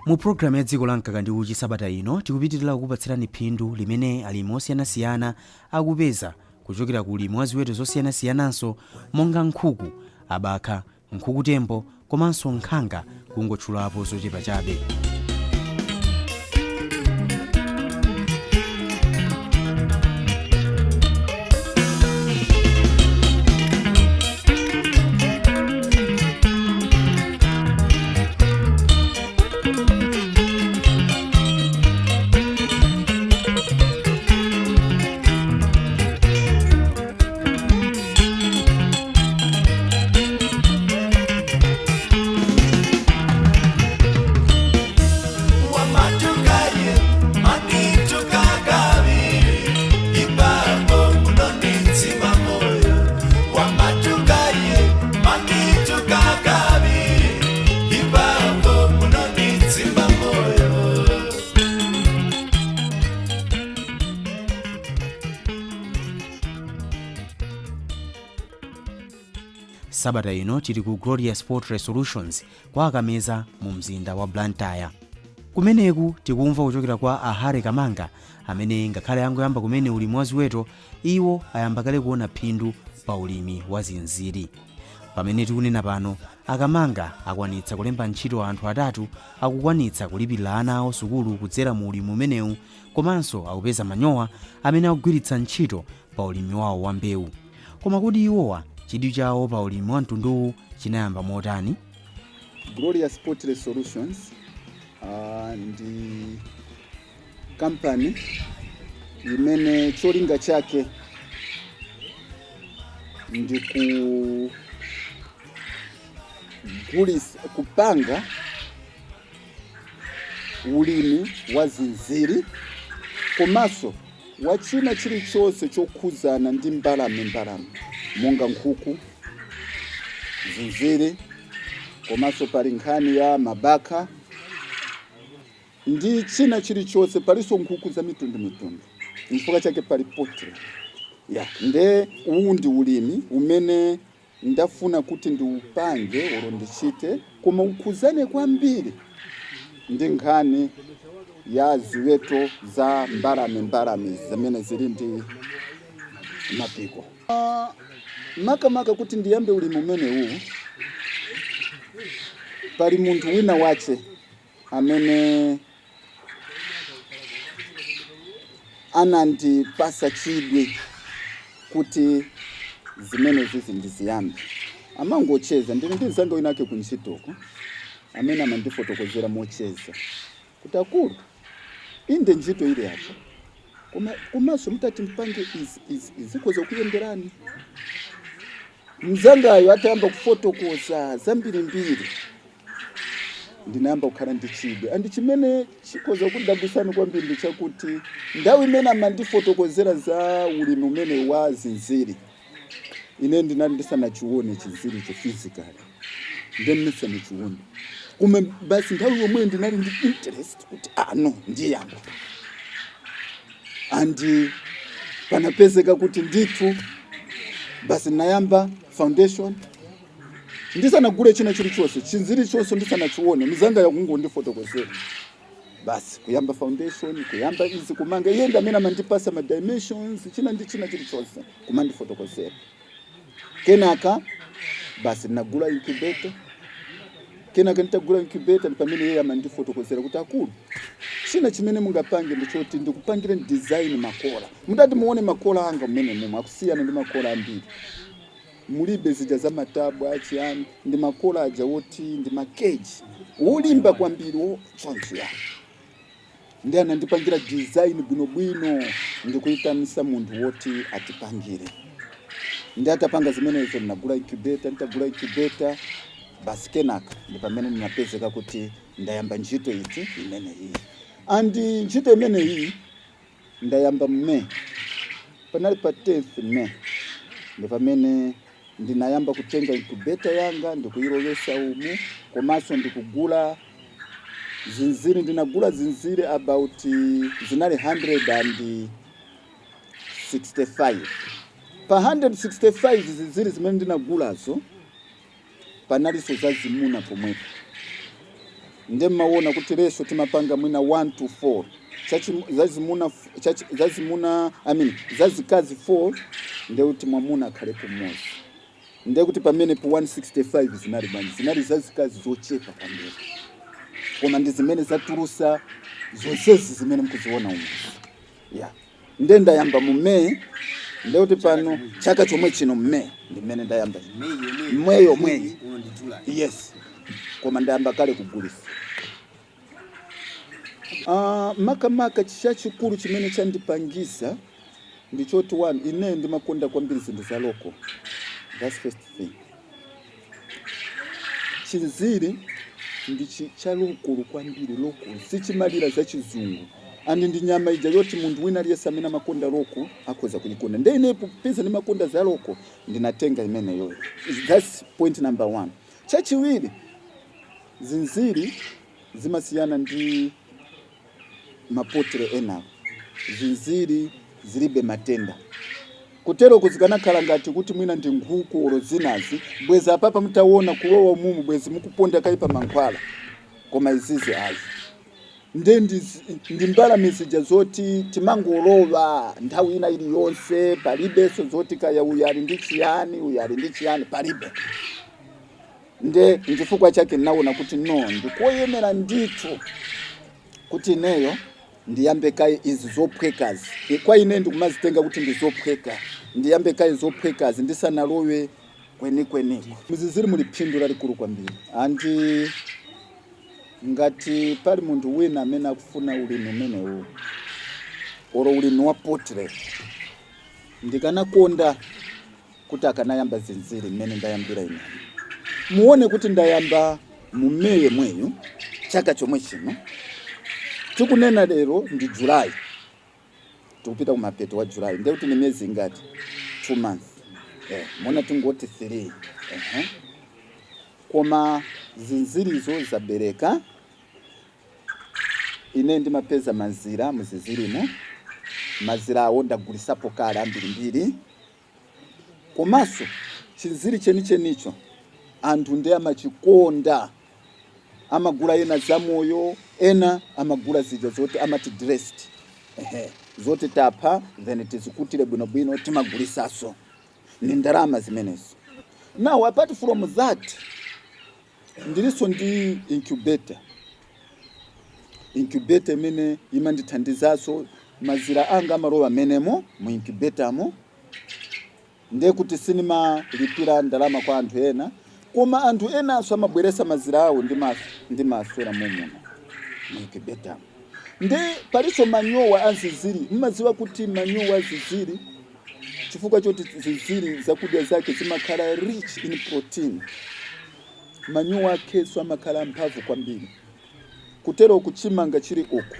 Mu programu ya dziko la mkaka ndi uchi sabata ino tikupitirira kukupatsirani phindu limene alimi osiyanasiyana akupeza kuchokera ku ulimi wa ziweto zosiyana-siyananso monga nkhuku, abakha, nkhukutembo komanso nkhanga kungotchulapo zochepa chabe. Sabata ino tili ku Glorious Sport Resolutions kwa akameza mu mzinda wa Blantyre. Kumeneku tikumva kuchokera kwa Ahare Kamanga amene ngakhale angoyamba kumene ulimi wa ziweto iwo ayamba kale kuona phindu pa ulimi wa zinziri. Pamene tikunena pano akamanga akwanitsa kulemba ntchito anthu atatu akukwanitsa kulipirira ana awo sukulu kudzera mu ulimi umenewu komanso akupeza manyowa amene akugwiritsa ntchito pa ulimi wawo wa mbewu. Koma kuti iwowa chidwi chawo pa ulimi wa mtunduwu chinayamba motani? Glorious Sport Resolutions ndi kampani imene cholinga chake ndi kupanga ulimi wa zinziri komanso wachina chilichonse chokhuzana ndi mbalame monga nkhuku, zinziri komanso pali nkhani ya mabakha ndi china chilichonse, palinso nkhuku za mitundu chifukwa chake pali poultry. Nde uwu ndi ulimi umene ndafuna kuti ndiupange olo ndichite koma ukhuzane kwambiri ndi nkhani ya ziweto za mbalame zamene zili ndi mapiko. Makamaka kuti ndiyambe ulimi umene uwu pali munthu wina wache amene anandipasa chidwi kuti zimene zizi ndiziyambe. Amangocheza ndine ndi mzanga wina ake kunchitoko amene amandifotokozera mocheza kuti akulu inde ntchito ili apo komanso mutati mpange izikoza kuyenderani. Mzangayo atayamba kufotokoza zambirimbiri ndinayamba kukhala ndi chidwi andi chimene chikoza kundabwisani kwambiri ndi chakuti ndawu imene amandifotokozera za ulimi umene wa zinziri ine ndinali ndisanachione chinziri cho physically ndisanachione koma basi ndawu yomwe ndinali ndi interest kuti no ndiyamba andi panapezeka kuti ndithu basi nayamba foundation ndisanagule china chilichonse chinziri chonse ndisanachione mzanga yakungondifotokozera basi kuyamba foundation kuyamba izi kumanga yenda amene amandipasa ma dimensions china chilichonse kumandifotokozera. Kenaka basi nagula incubator, kenaka nitagula incubator pamene yeye amandifotokozera kuti akulu china chimene mungapange ndichoti ndikupangire design makola. Mutati muone makola anga mmene momwe akusiyana ndi makola ambiri. Mulibe zija za matabu achiyani ndi makola aja woti ndi makeji wolimba kwambiri choncho ya ndi anandipangira design bwinobwino ndikuyitanisa munthu woti atipangire. Ndi atapanga zimenezo ndinagula incubator basi kenaka ndi pamene ninapezeka kuti ndayamba ntchito iti imene iyi. Andi ntchito imene iyi ndayamba May, panali pa 10th May ndi pamene ndinayamba kutenga incubator yanga ndikuyilowesa umu komanso ndikugula zinziri. Ndinagula zinziri about zinali 165. Pa 165 zinziri zimene ndinagulazo panaliso zazimuna pomwepo. ndemaona kuti ratio timapanga mwina 1 to 4 zazimuna zazikazi 4 ndekuti mwamuna akhalepo mmodzi. Ndekuti pamene po 165 zinali zazikazi zochepa kwambiri, koma ndi zimene zatulusa zonsezi zimene mkuziona umu. Yeah. Nde ndayamba mu May, ndekuti pano chaka chomwe chino mu May ndimene ndayamba mweyo. Yes, koma ndayamba kale kugulisa. Maka chachikulu chimene chandipangisa ndichoti one, ine ndimakonda kwambiri zinthu za loko. That's first thing. Chinziri ndichi chalukulu kwambiri loko, sichimalira za chizungu. Andi ndi nyama ija yoti mundu wina aliyesa amene makonda loko akhoza kuyikonda. Nde inepo pesa ni makonda za loko ndinatenga imene yoyo. That's point number 1. Chachiwiri, zinziri zimasiyana ndi mapotre ena. Zinziri zilibe matenda. Kutero kuzikanakhala ngati kuti mwina ndi nkhuku olo zinazi, bwezi apapa mutaona kulowa mumu bwezi mukuponda kaipa mankhwala. Koma izizi azi. Nde ndi mbalame zoti timangolowa nthawi ina iliyonse, palibenso zoti kaya uyali ndi chiyani palibe. Nde chifukwa chake naona kuti no ndikoyenera ndithu kuti ineyo ndiyambe kai izi zophwekazi. Kwa ine ndikumazitenga kuti ndi zophweka, ndiyambe kai zophwekazi ndisanalowe kwenikweniko. Muziziri muli phindu lalikulu kwambiri. Andi ngati pali munthu wina amene akufuna ulimi umenewu, oro ulimi wa potre, ndikanakonda kuti akanayamba zinziri mmene ndayambira ine. Muone kuti ndayamba mu May mweyo chaka chomwe chino. Tikunena lero ndi July. Tikupita kumapeto wa July. Ndekuti ni miezi ngati 2 months. Mona tingoti 3. Koma zinzirizo zabereka. Ine ndimapeza mazira muzizirimo. Mazira awo ndagulisapo kale ambirimbiri. Komaso chinziri chenicho anthu ndi amachikonda. Amagula ena zamoyo, ena amagula zija zoti amati dressed. Zoti tapa then tizikutire bwinobwino timagulisaso. Ni ndalama zimenezo. Now apart from that, ndiliso ndi incubator. Incubator mene imandithandizaso mazira anga marowa menemo mu incubator mo. Ndekuti sinima lipira ndalama kwa anthu ena. Koma anthu ena aso amabweresa mazira awo ndi maswera momona mu incubator. Nde paliso manyowa aziziri. Mmaziwa kuti manyowa aziziri chifukwa choti ziziri zakudya zake zimakhala rich in protein. Manyowa akeso amakhala mphamvu kwambiri. Kutero kuchimanga chiri uku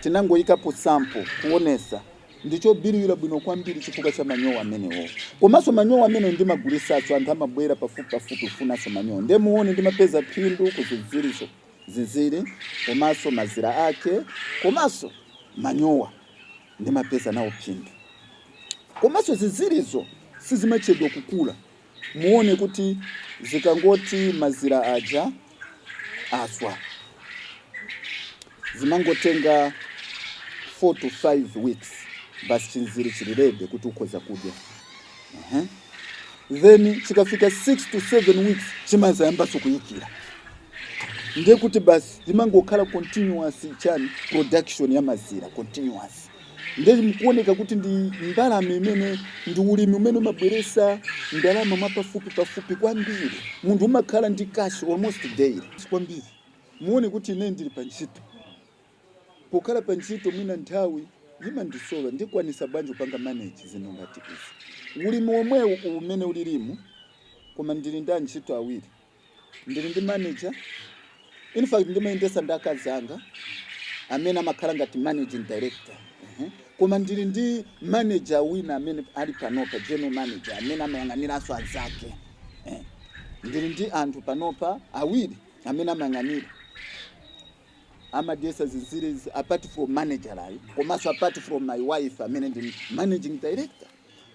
tinangoyikapo sample kuonesa ndicho biriwira bwino kwambiri chifukwa cha manyowa amenewo. Komanso manyowa amene ndimagulisaso anthu amabwera pafupi ufunaso manyowa. Nde muone ndimapeza phindu kuzizirizo zinziri, komanso mazira ake, komanso manyowa ndimapeza nawo phindu. Komanso zinzirizo sizimachedwa kukula. Muone kuti zikangoti mazira aja aswa, zimangotenga 4 to 5 weeks basi chinziri chilirebe kuti ukhoza kudya. Then chikafika 6 to 7 weeks chimaza yambaso kuyikira. Nde kuti basi zimangokhala continuous production ya mazira continuous. Nde mkuoneka kuti ndi ndalama imene ndi ulimi umene umabweresa ndalama mapafupi kwambiri. Munthu umakhala ndi cash almost daily kwambiri. Muone kuti ine ndili panchito. Pokala panchito mwina nthawi imandisowa ndikwanisa bwanji upanga manage zino ngati izi. Ulimi omwewo umene ulilimu koma ndili ndi antchito awiri. Ndili ndi manager. In fact ndimayendesa ndakazanga amene amakhala ngati managing director. Koma ndili ndi manager wina amene ali panopa, general manager amene amayang'aniranso anzake. Ndili ndi anthu panopa awiri amene amayang'anira amadesa zinziri apart from manager ayi, komanso apart from my wife amene ndi managing director.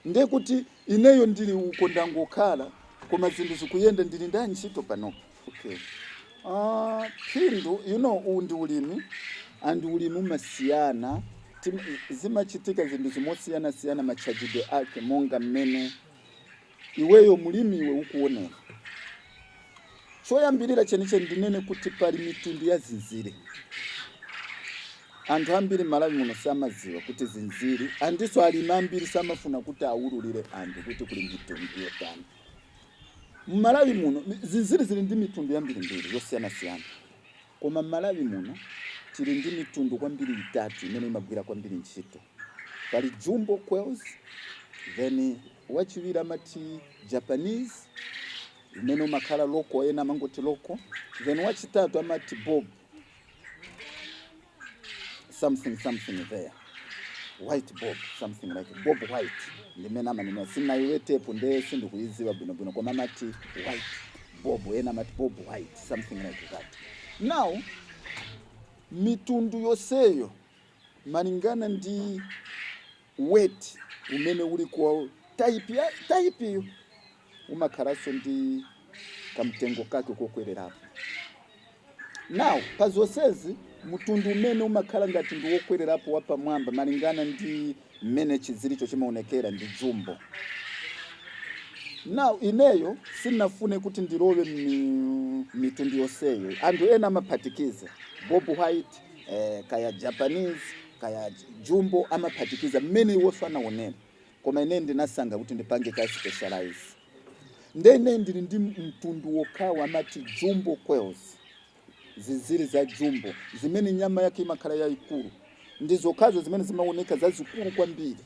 Nde kuti ineyo ndili uko ndangokhala koma zinthu zikuyenda ndili ndi antchito panopa. Okay. Phindu, undi ulimi and ulimi umasiyana zimachitika zinthu zimosiyana machajidwe ake monga mmene iweyo mulimi iwe ukuonera. Choyambirira cheniche ndinene kuti pali mitundu ya zinziri. Anthu ambiri Malawi muno samaziwa kuti zinziri, andiso alimi ambiri samafuna kuti awululire anthu kuti kuli mitundu yotani. Malawi muno zinziri zili ndi mitundu yambirimbiri yosiyana. Koma Malawi muno tili ndi mitundu kwambiri itatu imene imagwira kwambiri ntchito. Pali jumbo quails, then wachiwiri amati Japanese, imene umakhala loko, ena amangoti loko, then wachitatu amati bob, something there, white bob, something like bob white. Ndimene amanena sinaiwetepo nde sindikuyiziwa bwinobwino koma amati white bob, ena amati bob white, something like that. Now mitundu yoseyo malingana ndi weight umene uli kwa type iyo umakhalaso ndi kamtengo kake kokwererapo. Now pazosezi mutundu umene umakhala ngati ndi wokwererapo wapamwamba malingana ndi mmene chiziricho chimaonekera ndi jumbo. Now ineyo sinafune kuti ndilowe mitundu yoseyo. Anthu ena amaphatikiza bob white, kaya Japanese, kaya jumbo amaphatikiza mmene iwonso anaonera. Koma ine ndinasanga kuti ndipange ka specialize. Ndene ndili ndi mtundu wokhawa amati jumbo quails. Zinziri za jumbo zimene nyama yake imakhala yayikulu ndizokhazo zimene zimaoneka zazikulu kwambiri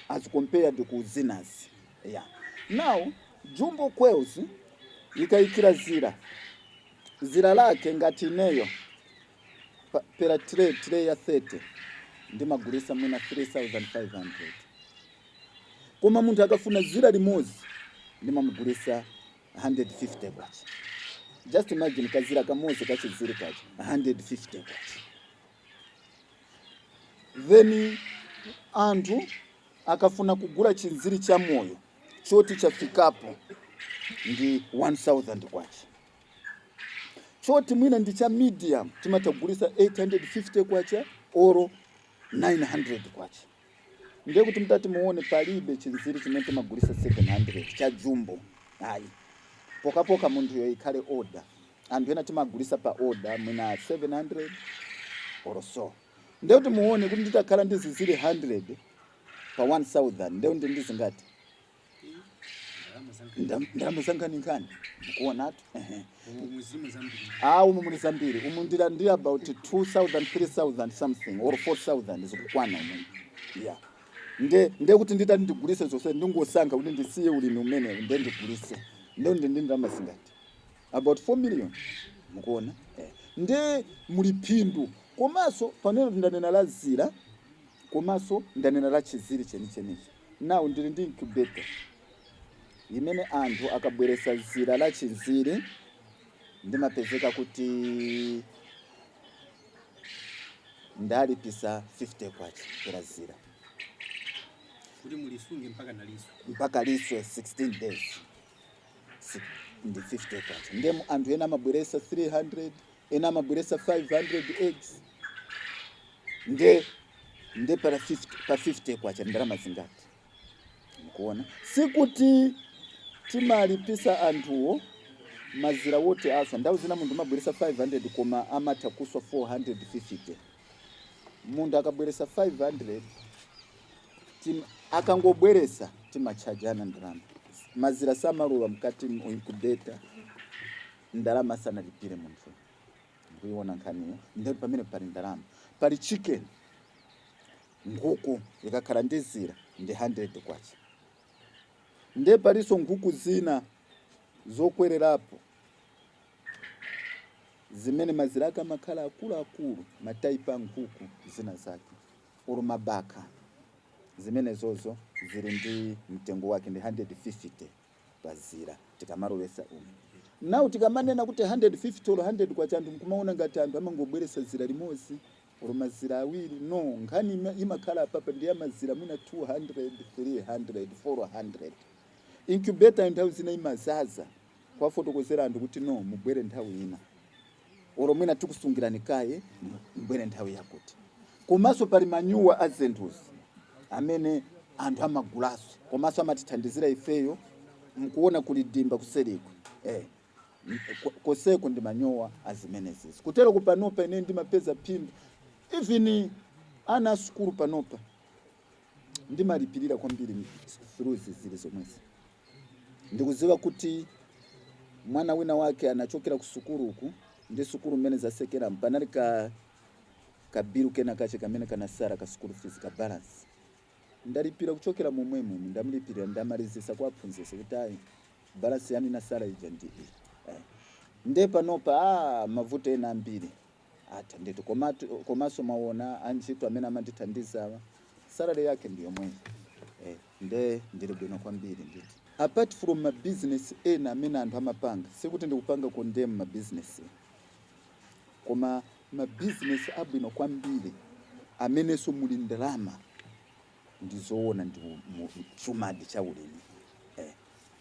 as compared ku zinas. Yeah. Now jumbo quails ikayikira zira lake ngati ineyo pera tray ya 30 ndimagulisa mwina 3,500. Koma munthu akafuna zira limodzi ndimamugulisa 150 kwacha. Just imagine kazira kamozi kachiziri kacha 150 kwacha. Then anthu akafuna kugula chinziri cha moyo choti chafikapo ndi 1,000 kwacha. Choti mwina ndi cha medium timatagulisa 850 kwacha oro 900 kwacha. Ndiye kuti mtati muone palibe chinziri chimene timagulisa 700 cha jumbo. Hayi. Poka munthu yo ikhale order. Anthu ena timagulisa pa order mwina 700 or so. Ndiye kuti muone kuti nditakhala ndi zinziri 100 pa 1,000 ndiye ndizingati. Ndalama zangani nkani mukuonatu. Umwe zambiri umundira ndi about 2,000 3,000 something or 4,000 zikukwana umwe. Yeah. Ndiye kuti ndita ndigulise zose ndingosanga kuti ndisiye ulimi umene ndiye ndigulise. Ndiye ndindama zingati about 4 million mukuona. Ndiye muli phindu komaso panelo ndanena la zira komaso ndanena la chiziri chenichi. Now ndili ndi incubator imene anthu akabweresa zira la chiziri ndimapezeka kuti ndalipisa 50 kwacha pera zira kuti mulisunge mpaka liswe 16 days ndi 50 kwacha. Ndemo anthu ena amabweresa 300, ena amabweresa 500 eggs. Nde para 50 kwacha ndalama zingati mukuona. Sikuti timalipisa anthuwo mazira wote aswa ndawo zina munthu amabweresa 500 koma amathakuswa 450. Munthu akabweresa 500 akangobweresa timachajana ndalama. Mazira samaluwa mkati incubator ndalama sana lipire munthu. Kuiona nkhaniyo ndiye pamene pali ndalama. Pali chicken nkhuku ikakhala ndi zira ndi 100 kwacha. Ndiye paliso nkhuku zina zokwererapo zimene mazira ake amakhala akulu mataipa nkhuku zina zake uru mabaka zimene zozo zili ndi mtengo wake ndi 150 pazira tikamarowesa umwe. Now tikamanena kuti 150 or 100 kwacha anthu mkumaona ngati anthu amangobweresa zira limodzi uru mazira awiri. No, nkhani imakhala papa ndi mazira mwina 200 300 400. Incubator nthawi zina imazaza kwa fotokozera anthu kuti no mubwere nthawi ina oromwena tikusungirani kaye mbwene nthawi yakuti. Komanso pali manyuwa azenthuzi amene anthu amagulaso komanso amatithandizira ifeyo mkuona kuli dimba kusereko koseko ndi manyowa azimenezezi. Kutero kupanopa ine ndimapeza phindu even ana sukulu panopa ndimalipirira kwambiri through zili zomwezi. Ndikuziwa kuti mwana wina wake anachokera ku sukulu uku ndi sukulu mmene zasekera mpanali kabiru kena kache kamene kanasara ka school fees ka balance. Ndalipira kuchokera momwemo ndamlipirira ndamalizisa kwa aphunzitsi kuti ayi balance yani nasara ija ndi nde panopa mavuto ena ambiri ata ndeto komanso maona antchito amene amandithandiza salary yake ndiyo mwe nde ndili bwino kwambiri nditi. Apart from my business ena amene anthu amapanga sikuti ndikupanga condemn my business, koma ma business abwino kwambiri amene so muli ndalama ndizoona ndi chumadi cha ulimi.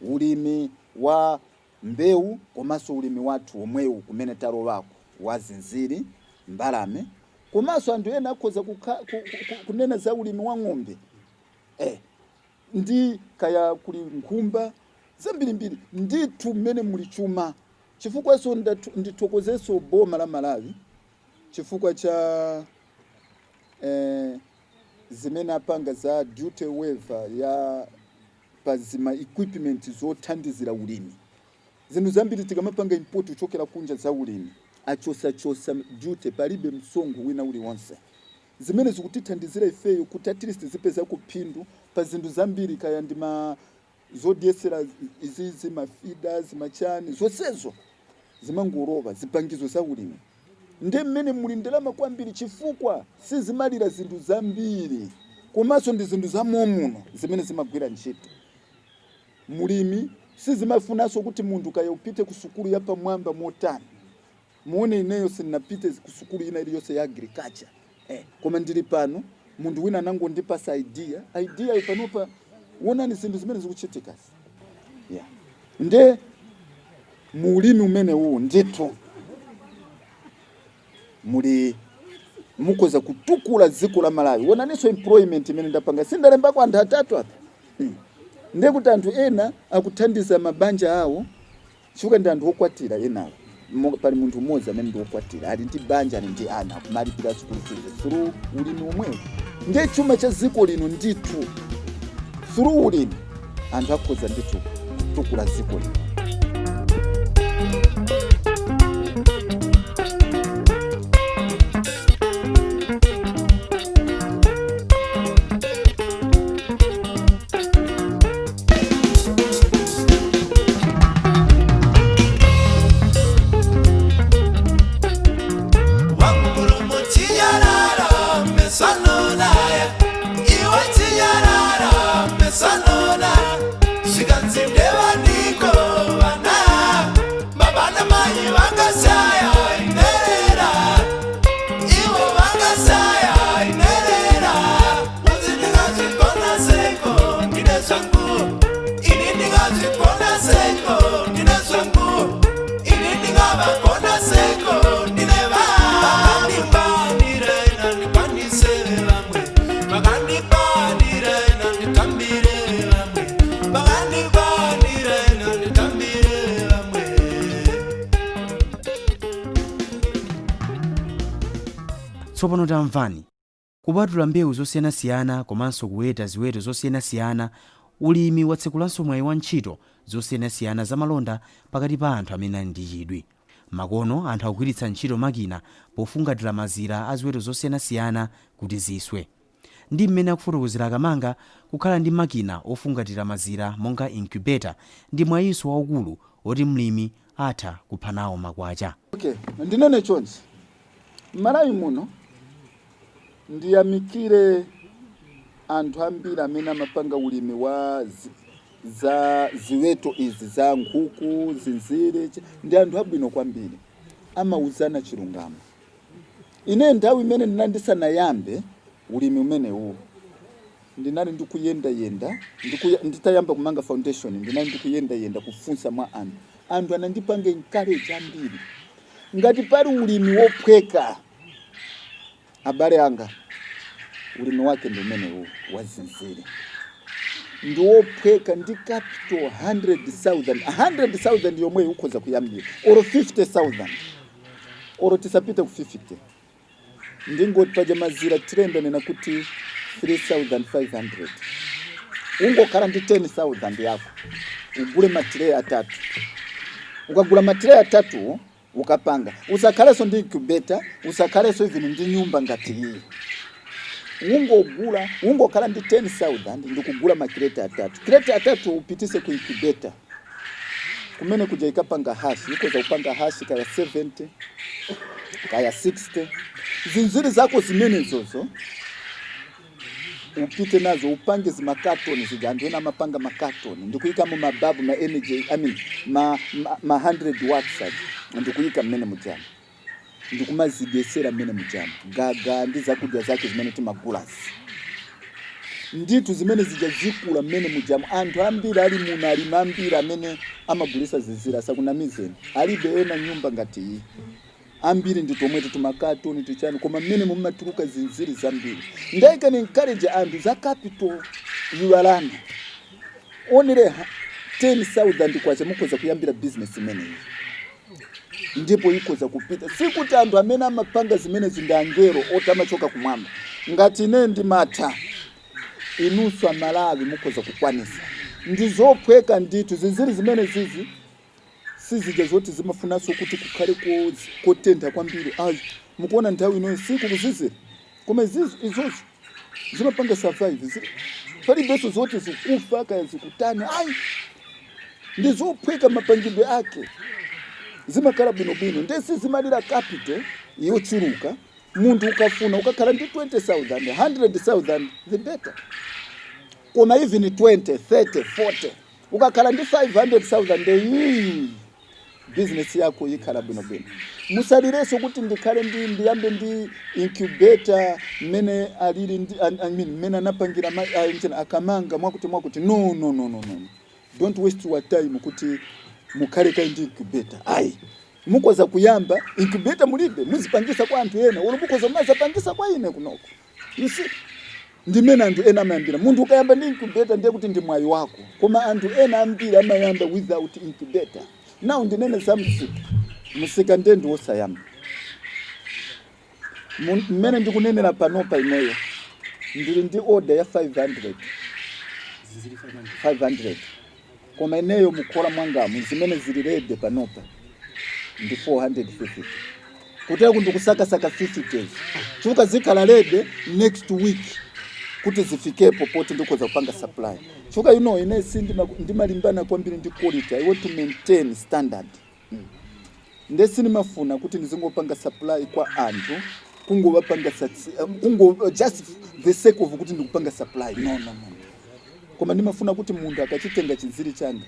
Ulimi wa mbewu komanso ulimi wathu omwewu kumene talo wako wazinziri mbalame komanso anthu ena akhoza kunena za ulimi wa ng'ombe ndi kaya kuli nkhumba zambirimbiri ndithu mmene muli chuma. Chifukwa so ndithokozeso boma la Malawi chifukwa cha zimene apanga za duty waiver ya pazima equipment zothandizira ulimi. Zinthu zambiri tikamapanga import uchokera kunja za ulimi achosa duty palibe msongo wina uliwonse. Zimene zikutithandizira ifeyo kuti at least zipeza kuphindu pa zinthu zambiri kaya ndima zodyesera izizi mafeeders machani zonsezo zimangoroba zipangizo za ulimi. Nde mmene muli ndalama kwambiri chifukwa sizimalira zinthu zambiri komanso ndi zinthu za momuno zimene zimagwira ntchito. Mulimi sizimafunanso kuti munthu kaya upite ku sukulu ya pamwamba motani. Muone ineyo sinapite ku sukulu ina iliyonse ya agriculture. Koma ndili pano munthu wina anangondipasa idea panopa wona ni zinthu zimene zikuchitika. Nde mulimi umene uwu ndithu muli mukoza kutukula dziko la Malawi. Wona niso employment imene ndapanga sindalemba kwa anthu atatu apa. Nde kuti anthu ena akuthandiza mabanja awo chifukwa ndi anthu okwatira enawo. Pali munthu mmodzi amene ndi okwatira ali ndi banja ali ndi ana kumalipira school fees through ulimi omwewo. Nde chuma cha dziko lino ndithu through ulimi anthu akhoza ndithu kutukula dziko lino. Tsopano tamvani, kupatula mbewu zosiyanasiyana komanso kuweta ziweto zosiyanasiyana, ulimi watsekulanso mwayi wa ntchito zosiyanasiyana zamalonda pakati pa anthu amene ali ndi chidwi. Makono anthu akugwiritsa ntchito makina pofungatira mazira a ziweto zosiyanasiyana kuti ziswe. Ndi mmene akufotokozera Kamanga kukhala ndi makina ofungatira mazira monga incubator ndi mwayinso waukulu oti mlimi atha kupha nawo makwacha. Ndinene chonchi Malawi muno ndiyamikire anthu ambiri amene amapanga ulimi wa za ziweto izi za nkhuku zinziri ndi anthu abwino kwambiri amauzana chilungamo. Ine nthawi imene ndinandisanayambe ulimi umene uwu ndinali ndikuyenda nditayamba kumanga foundation ndinali ndikuyenda kufunsa mwa anthu anandipanga encourage ambiri ngati pali ulimi wophweka abale anga ulimi wake ndi umene wazinziri ndi wophweka ndi capital 100,000 yomwe ukhoza kuyambira or 50,000 or tisapite ku 50 ndingoti paja mazira trend nena kuti 3,500 ungokhala ndi 10,000 yako ugule matirei atatu. Ukagula matirei atatu ukapanga usakhaleso ndi incubator, usakhaleso even ndi nyumba ngati iyi. Ungokhala ndi 10,000 ndikugula makreti atatu. Kreti atatu upitise ku incubator kumene kuja ikapanga hash, ikoza upanga hash kaya 70 kaya 60. Zinziri zako zimene zozo upite nazo upange zimakatoni zijandu na mapanga makatoni ndikuyika mu mababu ma energy ma 100 watts ndikuyika mmene mujama ndikumazigesera mmene mujama gaga ndi zakudya zake zimene timagulasi nditu zimene zijazikula mmene mujama. Anthu ambiri ali muno ali mambiri amene amagulisa zinzira sakunamizeni alibe ena nyumba ngati iyi ambiri ndi tomwe tumakatoni tichani koma mmene mumatuluka zinziri zambiri. Ndaika ni encourage anthu za capital yuwalana onere 10,000 kwacha mukoza kuyambira business imene iyi ndipo ikoza kupita. Sikuti anthu amene amapanga zimene zindangero otamachoka kumwamba ngati ine ndi mata inuswa Malawi mukoza kukwanisa ndizophweka nditu zinziri zimene zizi sizija zoti zimafunaso kuti kukhale kotentha kwambiri. Ayi mukuona nthawi ino siku kuzizira koma izozo zimapanga survive pali beso zoti zikufa kaya zikutani. Ayi ndizophweka mapangidwe ake zimakhala bwinobwino ndesi zimalira capital yochuluka. Munthu ukafuna ukakhala ndi 20,000 100,000 the better. Koma even 20 30 40 ukakhala ndi 500,000 business yako yikhala bwinobwino. Musalireso kuti ndikhale ndiyambe ndi incubator mene alili ndi mene anapangira akamanga mwakuti no. Don't waste your time kuti mukhale kai ndi incubator. Ayi mukoza kuyamba incubator mulibe muzipangisa kwa anthu ena wolo mukoza mazapangisa kwa ine kunoko. You see ndimene anthu ena amayambira. Munthu ukayamba ndi incubator ndiye kuti ndi mwayi wako koma anthu ena ambiri amayamba without incubator. Now ndinene za musika ndendi wosayamba mmene ndikunenera panopa ineyo ndili ndi order ya 500 koma ineyo mukhola mwangamu zimene zili ready panopa ndi 450 kutera kuti ndikusakasaka 50 chuka zikhala ready next week kuti zifikepo poti ndikoza kupanga supply. Chuka ine ndimalimbana kwambiri ndi quality. I want to maintain standard. Ndesi nimafuna kuti ndizingopanga supply kwa anthu kungopanga just the sake of kuti ndikupanga supply. No. Koma ndimafuna kuti munthu akachitenga chinziri changa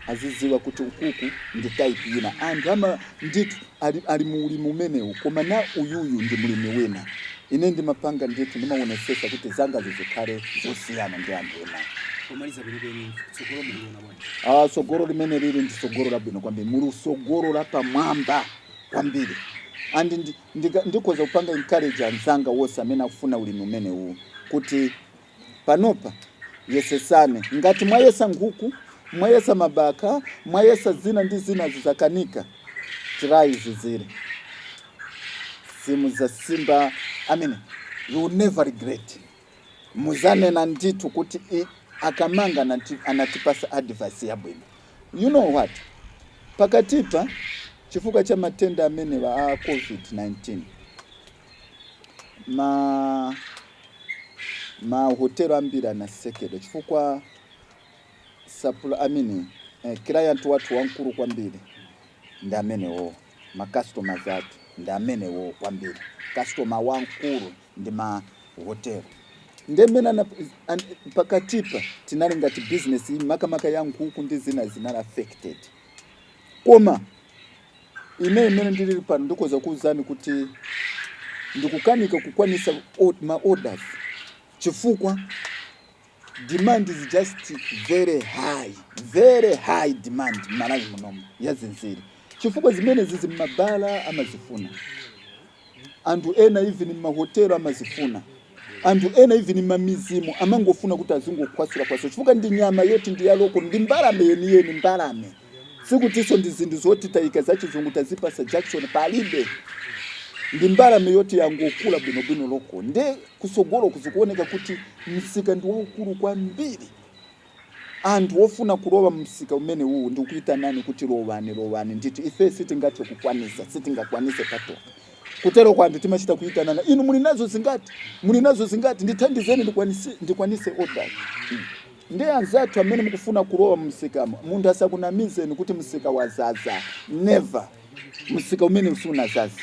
aziziwa kuti ukuku ndi type ina. Anthu ama nditu ali mulimi umenewu koma na uyuyu ndi mulimi wina. Ine ndimapanga nditu ndimaonesesa kuti zanga zizikhale zosiyana ndi anthu ena. Pomaliza bwinobwino tsogolo muliona bwana. Sogolo limene lili ndi sogolo labwino kwambiri. Muli sogolo la pamwamba kwambiri. Andi ndikoza kupanga encourage anzanga wose amene akufuna ulimi umene uwu kuti panopa yesesane ngati mwayesa nkhuku mwayesa mabaka mwayesa zina ndi zina zizakanika try zizire simu za Simba. You will never regret. Muzane na nditu kuti akamanga anatipasa advice ya bwino. You know what? Pakatipa chifuka cha matenda amene wa COVID-19 ma hotelo ambira na sekedo chifukwa client watu wankuru kwambiri ndi amene wo ma customers atu ndi amene wo kwambiri customer wankuru ndi ma hotel ndemena pakatipa tinali ngati business makamaka yangu huku ndi zina affected. Koma imene ndili pano ndikoza kuuzani kuti ndikukanika kukwanisa ma orders chifukwa demand is just very high demand Malawi munomu ya zinziri chifukwa zimene zizi m'mabala amazifuna, anthu ena even m'mahotelo amazifuna, anthu ena even m'mamizimu amangofuna kuti azingokhwasula kwaso chifukwa ndi nyama yoti ndi yaloko, ndi mbalame yeniyeni mbalame, sikutiso ndi zinthu zoti tayika za chizungu tazipasa Jackson palibe, ndi mbalame yoti yangokula bwinobwino loko. Nde kusogolo kuzikuoneka kuti msika ndi waukulu kwambiri, anthu ofuna kulowa msika umene uwu ndi kuita nani kuti lowani nditi ife sitingathe kukwanisa, sitingakwanise patoka kutero kwa anthu timachita kuita nani, inu muli nazo zingati ndithandizeni ndikwanise order. Ndi anzathu amene mukufuna kulowa msikamo, munthu asakunamizeni kuti msika wazaza, never. Msika umene usunazaza,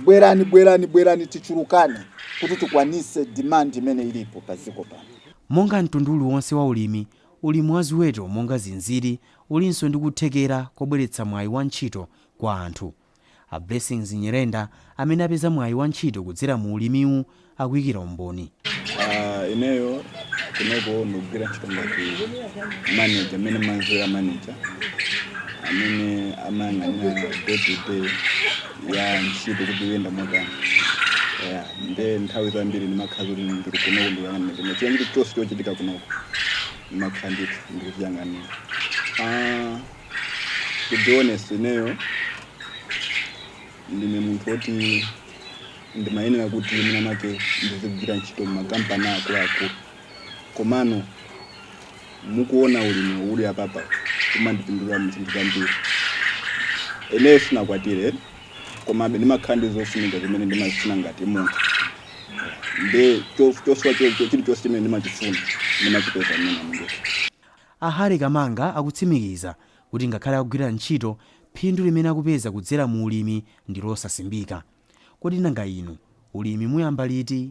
bwerani tichulukane kuti tikwanise demand imene ilipo paziko pano. Monga mtundu wonse wa ulimi wa ziweto monga zinziri ulinso ndi kuthekera kobweretsa mwayi wa ntchito kwa anthu. A Blessings Nyirenda amene apeza mwayi wa ntchito kudzera mu ulimiwu akuyikira umboni. Ineyo kunoko ndikugwira ntchito ngati manager, amene manzera manager amene amayang'anira day to day ya ntchito kuti iyenda motani. Nde nthawi zambiri ndimakhala kuti ndiri kunoko ndikuyang'anira chinthu chonse chochitika kunoko ndimakhala ndikuyang'anira. To be honest, ineyo ndine munthu woti ndimayenera kuti mina make ndizigwira ntchito mumakampani akuluakulu, komano mukuona ulimi uli apapa kumandipindulira mzinthu zambiri. Ineyo sinakwatire, komabe ndimakhala ndizofunika zimene ndimazifuna ngati munthu. Nde choswa chili chonse chimene ndimachifuna ndimachipeza mmene mungu. A Harry Kamanga akutsimikiza kuti ngakhale akugwira ntchito, phindu limene akupeza kudzera mu ulimi ndi losasimbika. Kodi nanga inu ulimi muyamba liti?